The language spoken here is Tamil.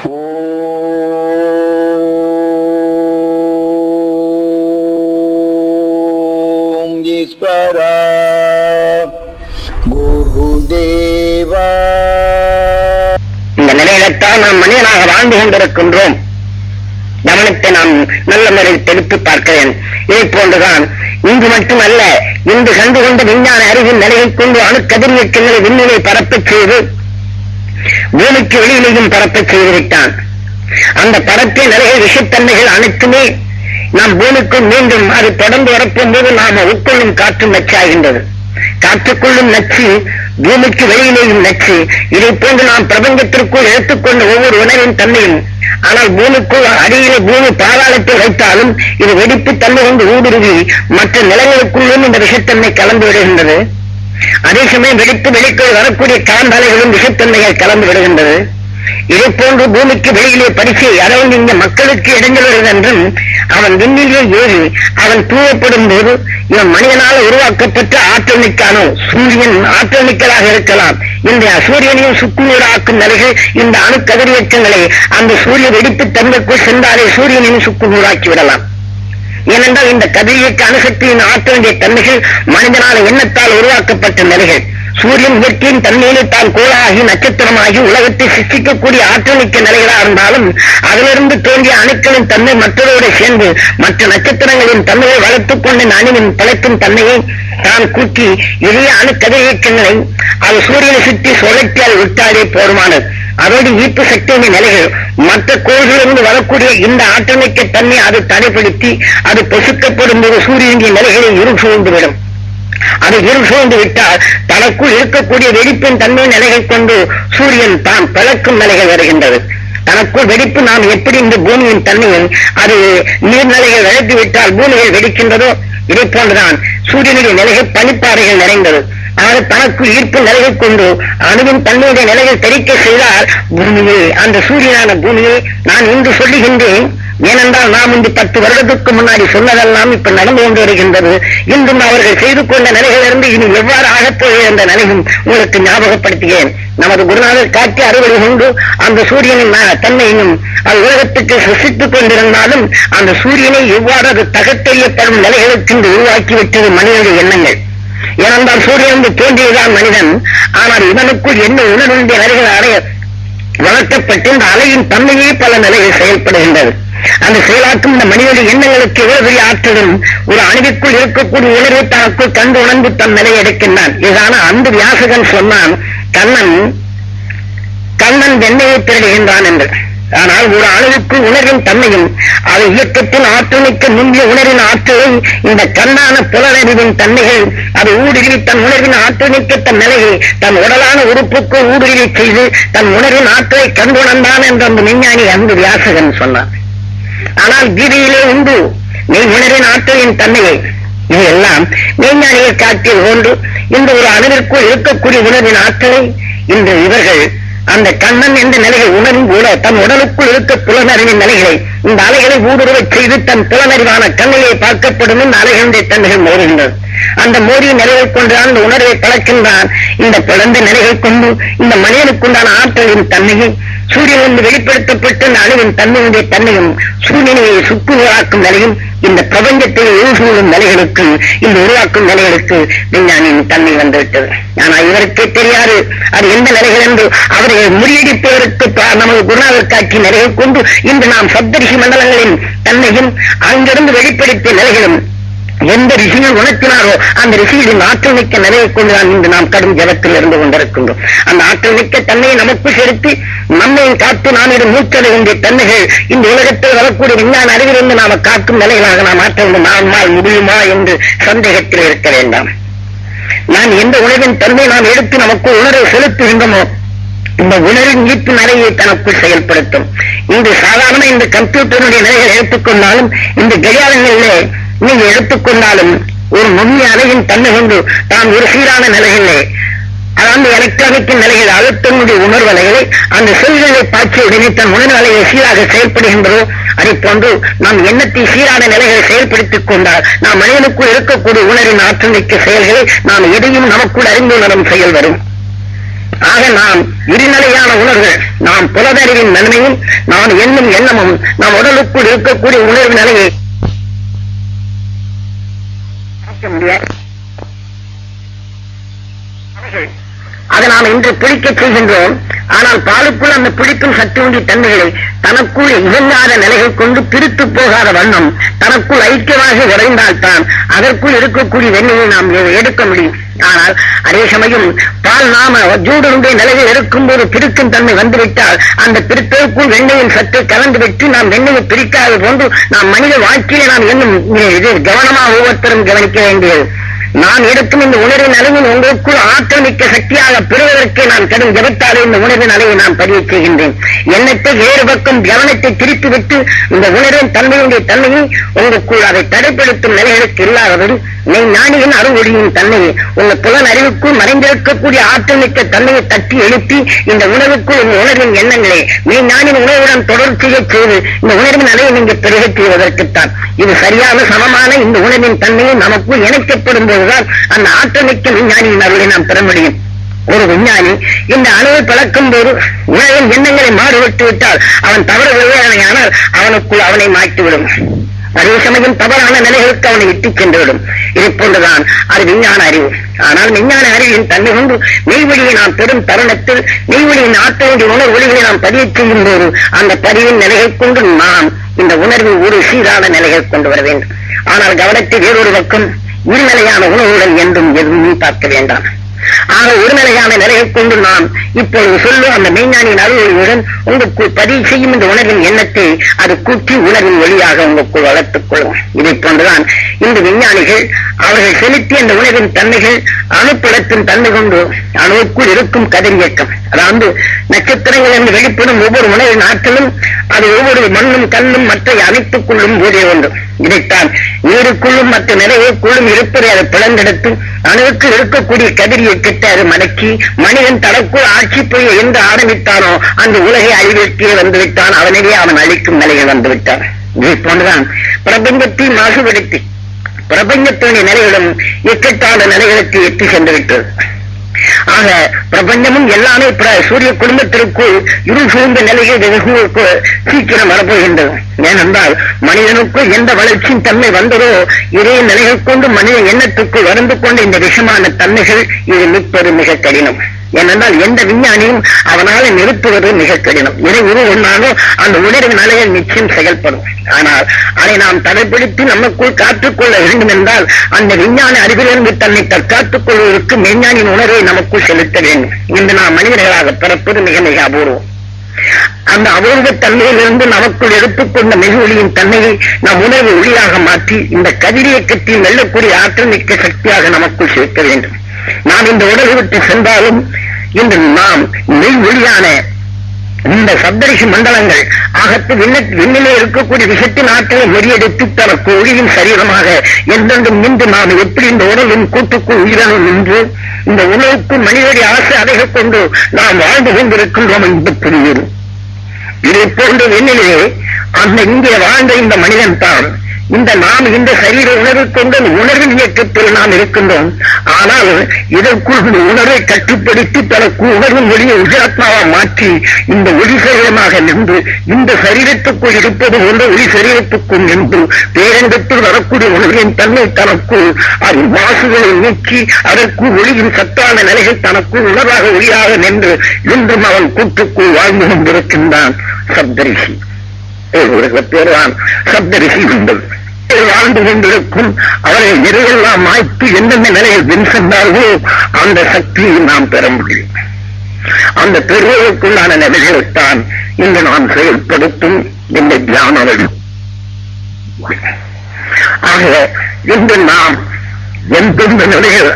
ஓம் ஈஸ்வரா குருதேவா. இந்த நிலையில்தான் நாம் மனிதனாக வாழ்ந்து கொண்டிருக்கின்றோம். கவனத்தை நாம் நல்ல முறையில் தெளித்து பார்க்கிறேன். இதை போன்றுதான் இங்கு மட்டுமல்ல, இன்று கண்டுகொண்ட விஞ்ஞான அறிவின் நிலையை கொண்டு அணுக்கதிரியக்கங்களை விண்ணிலை பரப்பச் செய்து பூமிக்கு வெளியிலையும் பரப்பச் செய்துவிட்டான். அந்த பரப்பிய நிலைகள் விஷத்தன்மைகள் அனைத்துமே நாம் பூமிக்கும் மீண்டும் அது தொடர்ந்து வரப்பும் போது நாம் உட்கொள்ளும் காற்று நச்சாகின்றது. காற்றுக்குள்ளும் நச்சு, பூமிக்கு வெளியிலேயும் நச்சு. இதை போன்று நாம் பிரபஞ்சத்திற்குள் எடுத்துக்கொண்ட ஒவ்வொரு உணவின் தன்மையும், ஆனால் பூமிக்குள் அடியிலே பூமி பாதாளத்தில் வைத்தாலும் இது வெடிப்பு தன்மை கொண்டு ஊடுருவி மற்ற நிலங்களுக்குள்ளும் இந்த விஷத்தன்மை கலந்து விடுகின்றது. அதே சமயம் வெடித்து வெளிக்குள் வரக்கூடிய காந்தலைகளும் விஷத்தன்மைகள் கலந்து விடுகின்றது. இதை போன்று பூமிக்கு வெளியிலே பரிசை அதாவது இங்க மக்களுக்கு இடைஞ்சல் வருகிறது என்றும் அவன் விண்ணிலே ஏறி அவன் தூவப்படும் போது இவன் மனிதனால உருவாக்கப்பட்ட ஆற்றல் மிக்கானோ சூரியன் ஆற்றல் மிக்கலாக இருக்கலாம். இந்த சூரியனையும் சுக்குநூறாக்கும் நிலைகள் இந்த அணு கதிரியக்கங்களை அந்த சூரிய வெடிப்பு தன்மைக்குள் சென்றாலே சூரியனையும் சுக்குநூறாக்கி விடலாம். ஏனென்றால் இந்த கதிரியக்க அணுசக்தியின் ஆற்றலுடைய தன்மைகள் மனிதனால எண்ணத்தால் உருவாக்கப்பட்ட நிலைகள். சூரியன் இயற்கையின் தன்மையிலே தான் கோளாகி நட்சத்திரமாகி உலகத்தை சிருஷ்டிக்கக்கூடிய ஆற்றல் மிக்க நிலைகளாக இருந்தாலும் அதிலிருந்து தோன்றிய அணுக்களின் தன்மை மற்றதோடு சேர்ந்து மற்ற நட்சத்திரங்களின் தன்மையை வளர்த்துக் கொண்ட அணுவின் பழத்தின் தன்மையை தான் கூட்டி இதே அணுக்கதிரியக்கங்களை அது சூரியனை சுற்றி சுழற்சியால் விட்டாலே போதுமானது. அதோடு ஈர்ப்பு சக்தியின் நிலைகள் மற்ற கோள்களிலிருந்து வரக்கூடிய இந்த ஆற்றல் மிக்க தன்மை அது தடைப்படுத்தி அது பொசுக்கப்படும் போது சூரியனின் நிலைகளை இருள் சூழ்ந்துவிடும். அது இருள் சூழ்ந்து விட்டால் தனக்குள் இருக்கக்கூடிய வெடிப்பின் தன்மை நிலைகள் கொண்டு சூரியன் தான் பிளக்கும் நிலைகள் வருகின்றது. தனக்குள் வெடிப்பு நாம் எப்படி இந்த பூமியின் தன்மையும் அது நீர்நிலைகள் விளக்கி விட்டால் பூமிகள் வெடிக்கின்றதோ இதை போன்றுதான் சூரியனுடைய நிலைகள் பனிப்பாறைகள் நிறைந்தது. ஆனால் தனக்குள் ஈர்ப்பு நிலையை கொண்டு அணுவின் தன்மையுடைய நிலைகள் தெரிக்க செய்தால் பூமியை அந்த சூரியனான பூமியை நான் இன்று சொல்லுகின்றேன். ஏனென்றால் நாம் இன்று 10 வருடத்துக்கு முன்னாடி சொன்னதெல்லாம் இப்ப நடந்து கொண்டு வருகின்றது. இன்றும் அவர்கள் செய்து கொண்ட நிலைகளிலிருந்து இனி எவ்வாறு ஆகப்போகிறது என்ற நிலையும் உங்களுக்கு ஞாபகப்படுத்துகிறேன். நமது குருநாதர் காட்சி அறுவடை கொண்டு அந்த சூரியனின் தன்மையும் அது உலகத்துக்கு சிருஷ்டித்துக் கொண்டிருந்தாலும் அந்த சூரியனை எவ்வாறு அது தகத்தெறியப்படும் நிலைகளுக்கு உருவாக்கிவிட்டது மனிதனுடைய எண்ணங்கள். ஏனென்றால் சூரியன் தோன்றியதான் மனிதன். ஆனால் இவனுக்குள் என்ன உணர்வுடைய நிலைகள் அடைய வளர்க்கப்பட்டு இந்த அலையின் தன்மையே பல நிலைகள் செயல்படுகின்றது. அந்த செயலாற்றும் இந்த மனிதனுடைய எண்ணங்களுக்கு எவ்வளவு பெரிய ஆற்றலும் ஒரு அணுவிற்குள் இருக்கக்கூடிய உணர்வை தனக்குள் கண்டு உணர்ந்து தன் நிலையை எடுக்கின்றான். இதான அந்த வியாசகன் சொன்னான், கண்ணன் வெண்ணையை திருடுகின்றான் என்று. ஆனால் ஒரு அணுவுக்கு உணர்வின் தன்மையும் அது இயக்கத்தின் ஆற்றலுக்கு முந்தைய உணர்வின் ஆற்றலை இந்த கண்ணான புலனறிவின் தன்மைகள் அது ஊடுருவி தன் உணர்வின் ஆற்றலுக்கு தன் நிலையை தன் உடலான உறுப்புக்கு ஊடுருவி செய்து தன் உணர்வின் ஆற்றலை கண்டுணர்ந்தான் என்று அந்த விஞ்ஞானி அந்த வியாசகன் சொன்னார். ஆனால் கீதையிலே உண்டு மெய் உணர்வின் ஆற்றலின் தன்மையை. இதையெல்லாம் மெய்ஞானியை காட்டிய ஒன்று. இந்த ஒரு அணுவிற்குள் இருக்கக்கூடிய உணர்வின் ஆற்றலை இன்று இவர்கள் அந்த கண்ணன் என்ற நிலைகள் உணரும் கூட தன் உடலுக்குள் இருக்க புலனறிவின் நிலைகளை இந்த அலைகளை ஊடுருவச் செய்து தன் புலனறிவான கண்ணிலே பார்க்கப்படும் இந்த அலைகளுடைய தன்மைகள் மோதுகின்றது. அந்த மோதிய நிலைகள் கொண்டுதான் இந்த உணர்வை பழக்கின்றான். இந்த பிறந்த நிலைகள் கொண்டு இந்த மனிதனுக்குண்டான ஆற்றலின் தன்மையை சூரியனிலிருந்து வெளிப்படுத்தப்பட்ட இந்த அணுவின் தன்மையுடைய தன்மையும் சூரியனையை சுக்குநூறாக்கும் நிலையும் இந்த பிரபஞ்சத்தை ஊசூழும் நிலைகளுக்கு இந்த உருவாக்கும் நிலைகளுக்கு விஞ்ஞானியின் தன்மை வந்துவிட்டது. ஆனால் இவருக்கே தெரியாது அது எந்த நிலைகள் என்று அவர்களை முறியடிப்பதற்கு நமது குருநாதர் காட்சி நிலையை கொண்டு இன்று நாம் சப்தரிஷி மண்டலங்களின் தன்மையும் அங்கிருந்து வெளிப்படுத்திய நிலைகளும் எந்த ரிஷிகள் உணர்த்தினாரோ அந்த ரிஷிகளின் ஆற்றல் மிக்க நிலையை கொண்டுதான் இன்று நாம் கடும் ஜலத்தில் இருந்து கொண்டிருக்கின்றோம். அந்த ஆற்றல் மிக்க தன்மையை நமக்கு செலுத்தி நம்மையும் காத்து நாம் இது மூச்சலை வேண்டிய தன்மைகள் இந்த உலகத்தில் வரக்கூடிய விஞ்ஞான அறிவிலிருந்து நாம காக்கும் நிலைகளாக நாம் ஆற்ற நம்மால் முடியுமா என்று சந்தேகத்தில் இருக்க வேண்டாம். நான் எந்த உணர்வின் தன்மை நாம் எடுத்து நமக்கு உணர்வை செலுத்துகின்றோமோ இந்த உணர்வின் ஈர்ப்பு நிலையை தனக்குள் செயல்படுத்தும். இன்று சாதாரண இந்த கம்ப்யூட்டருடைய நிலைகளை எடுத்துக்கொண்டாலும் இந்த கடிகாரங்களிலே நீங்க எடுத்துக்கொண்டாலும் ஒரு நுண்ணிய அலையின் தன்மை கொண்டு தான் ஒரு சீரான நிலைகளே அதாவது எலக்ட்ரானிக்கின் நிலைகள் அழுத்தனுடைய உணர்வு அலைகளை அந்த செல்களை பாய்ச்சி உடனே தன் உணர்வு அலையை சீராக செயல்படுகின்றதோ அதை போன்று நாம் எண்ணத்தை சீரான நிலைகளை செயல்படுத்திக் கொண்டால் நாம் மனிதனுக்குள் இருக்கக்கூடிய உணர்வின் ஆற்றல் மிக்க செயல்களை நாம் எதையும் நமக்குள் அறிந்து உணரும் செயல் வரும். ஆக நாம் இருநிலையான உணர்வு, நாம் புலதறிவின் நன்மையும் நாம் எண்ணும் எண்ணமும் நம் உடலுக்குள் இருக்கக்கூடிய உணர்வு நிலையை முடியாது. அதை நாம் இன்று பிடிக்கச் செய்கின்றோம். ஆனால் பாலுக்குள் அந்த பிடிக்கும் சக்தி தன்மைகளை தனக்குள் இயங்காத நிலைகள் கொண்டு பிரித்து போகாத வண்ணம் தனக்குள் ஐக்கியமாக உறைந்தால்தான் அதற்குள் இருக்கக்கூடிய வெண்ணையை நாம் எடுக்க முடியும். ஆனால் அதே சமயம் பால் நாம ஜூடுடைய நிலையில் இருக்கும் போது பிரிக்கும் தன்மை வந்துவிட்டால் அந்த பிரித்தலுக்குள் வெண்ணையின் சற்று கலந்துவிட்டு நாம் வெண்ணையை பிரிக்காத போன்று நாம் மனித வாழ்க்கையிலே நாம் என்னும் இது கவனமாக ஒவ்வொருத்தரும் கவனிக்க வேண்டியது. நான் எடுக்கும் இந்த உணர்வின் அலையில் உங்களுக்குள் ஆற்றல் மிக்க சக்தியாக பெறுவதற்கு நான் கடும் ஜபத்தாலே இந்த உணர்வின் அலையை நான் பதிவு செய்கின்றேன். எண்ணத்தை வேறு பக்கம் கவனத்தை திருப்பிவிட்டு இந்த உணர்வின் தன்மையுடைய தன்மையை உங்களுக்குள் அதை தடைப்படுத்தும் நிலைகளுக்கு இல்லாதபடி ஞானியின் அருள்வொழியின் தன்மையை உங்க புலன் அறிவுக்குள் மறைந்திருக்கக்கூடிய ஆற்றல் மிக்க தன்மையை தட்டி எழுப்பி இந்த உணர்வுக்குள் இந்த உணர்வின் எண்ணங்களை ஞானின் உணர்வுடன் தொடர்ச்சியை செய்து இந்த உணர்வின் அலையை நீங்க பெருகச் செய்வதற்குத்தான். இது சரியான சமமான இந்த உணர்வின் தன்மையை நமக்குள் இணைக்கப்படும் போதுதான் அந்த ஆற்றல் மிக்க விஞ்ஞானியின் அருளை நாம் பெற முடியும். ஒரு விஞ்ஞானி இந்த அணுவை பழக்கும் போது உணவின் எண்ணங்களை மாறுபட்டு விட்டால் அவன் தவறு விளையாடினால் அவனுக்குள் அவனை மாற்றிவிடும். அதே சமயம் தவறான நிலைகளுக்கு அவனை இட்டுச் சென்றுவிடும். இதை போன்றுதான் அது விஞ்ஞான அறிவு. ஆனால் விஞ்ஞான அறிவின் தன்மை கொண்டு மெய்வழியை நாம் பெறும் தருணத்தில் மெய்வழியின் ஆற்றலுடைய உணர்வு ஒளிகளை நாம் பதிவு செய்யும் போது அந்த பதிவின் நிலையை கொண்டு நாம் இந்த உணர்வில் ஒரு சீரான நிலைகள் கொண்டு வர வேண்டும். ஆனால் கவனத்தை வேறொரு பக்கம் இருநிலையான உணர்வுடன் என்றும் எதுவும் பார்க்க வேண்டாம். ஆக ஒருநிலையான நிலையை கொண்டு நாம் இப்பொழுது சொல்லும் அந்த மெய்ஞானியின் அருள்வொழியுடன் உங்களுக்குள் பதிவு செய்யும் இந்த உணர்வின் எண்ணத்தை அது கூட்டி உணர்வின் ஒளியாக உங்களுக்குள் வளர்த்துக் கொள்ளும். இதை போன்றுதான் இந்த விஞ்ஞானிகள் அவர்கள் செலுத்திய அந்த உணர்வின் தன்மைகள் அணுப்படத்தின் தன்மை கொண்டு அணுவுக்குள் இருக்கும் கதிரியக்கம், அதாவது நட்சத்திரங்கள் என்று வெளிப்படும் ஒவ்வொரு உணர்வின் ஆற்றலும் அது ஒவ்வொரு மண்ணும் கல்லும் மற்ற அனைத்துக் கொள்ளும் போதே ஒன்று. இதைத்தான் நீருக்குள்ளும் மற்ற நிறைவுக்குள்ளும் இருப்பதை அதை பிளந்தெடுத்து அணுவுக்கு இருக்கக்கூடிய கதிரியக்கத்தை அது மடக்கி மனிதன் தனக்குள் ஆட்சி புரிய என்று ஆரம்பித்தானோ அந்த உலகை அழிவிற்கே வந்துவிட்டான். அவனையே அவன் அழிக்கும் நிலையில் வந்துவிட்டான். இதை போன்றுதான் பிரபஞ்சத்தை மாசுபடுத்தி பிரபஞ்சத்தினுடைய நிலைகளும் இக்கட்டான நிலைகளுக்கு எட்டி சென்று விட்டது. ஆக பிரபஞ்சமும் எல்லாமே சூரிய குடும்பத்திற்குள் இருள் சூழ்ந்த நிலையில் வெகு சீக்கிரம் வரப்போகின்றது. ஏனென்றால் மனிதனுக்குள் எந்த வளர்ச்சியின் தன்மை வந்ததோ இதே நிலைகள் கொண்டு மனித எண்ணத்துக்குள் வருந்து கொண்ட இந்த விஷமான தன்மைகள் இது நிற்பது மிக கடினம். ஏனென்றால் எந்த விஞ்ஞானியும் அவனால நிறுத்துவது மிக கடினம். இதை ஒன்னாலும் அந்த உணர்வின் அலைகள் நிச்சயம் செயல்படும். ஆனால் அதை நாம் தடைப்படுத்தி நமக்குள் காத்துக்கொள்ள வேண்டும் என்றால் அந்த விஞ்ஞான அறிவிலிருந்து தன்னை தற்காத்துக் கொள்வதற்கு மெய்ஞானின் உணர்வை நமக்குள் செலுத்த வேண்டும். இன்று நாம் மனிதர்களாக பிறப்பது மிக மிக அபூர்வம். அந்த அபூர்வ தன்மையிலிருந்து நமக்குள் எடுத்துக்கொண்ட மிக ஒளியின் தன்மையை நாம் உணர்வு ஒளியாக மாற்றி இந்த கதிரியக்கத்தில் வெல்லக்கூடிய ஆற்றல் மிக்க சக்தியாக நமக்குள் சேர்க்க வேண்டும். நாம் இந்த உடலை விட்டு சென்றாலும் இன்று நாம் மெய் ஒளியான இந்த சப்தரிஷி மண்டலங்கள் ஆகத்து விண்ணிலே இருக்கக்கூடிய விஷத்தின் ஆற்றலை முறியடித்து தனக்கு ஒளியின் சரீரமாக என்றென்றும் நின்று நாம் எப்படி இந்த உடலின் கூட்டுக்குள் உயிரினும் நின்று இந்த உணவுக்கு மனிதனுடைய ஆசை அடைக கொண்டு நாம் வாழ்ந்து கொண்டிருக்கின்றோம் என்று புரியும். இதை போன்ற விண்ணிலே அந்த இங்கே வாழ்ந்த இந்த மனிதன் தான் இந்த நாம் இந்த சரீர உணர்வு கொண்டு உணர்வின் இயக்கத்தில் நாம் இருக்கின்றோம். ஆனால் இதற்குள் உணர்வை கட்டுப்படுத்தி தனக்கு உணர்வின் ஒளியை உஜாத்மாவா மாற்றி இந்த ஒளி சரீரமாக நின்று இந்த சரீரத்துக்குள் இருப்பது போன்ற ஒளி சரீரத்துக்குள் நின்று பேரண்டத்தில் வரக்கூடிய உணர்வின் தன்மை தனக்குள் அது மாசுகளை நீக்கி அதற்கு ஒளியின் சத்தான நிலைகள் தனக்குள் உணர்வாக ஒளியாக நின்று இன்றும் அவன் கூட்டுக்குள் வாழ்ந்து கொண்டிருக்கின்றான். சப்தரிஷி பேர்தான் சப்தரிஷி உண்டது வாழ்ந்து கொண்டிருக்கும் அவரை நிறைவெல்லாம் மாய்த்து எந்தெந்த நிலையில் பின் சென்றார்களோ அந்த சக்தியை நாம் பெற முடியும். அந்த பெறுவதற்குள்ளான நிலைகளைத்தான் இன்று நாம் செயல்படுத்தும் இந்த தியான வழி. ஆக இன்று நாம் எந்தெந்த நிலையில்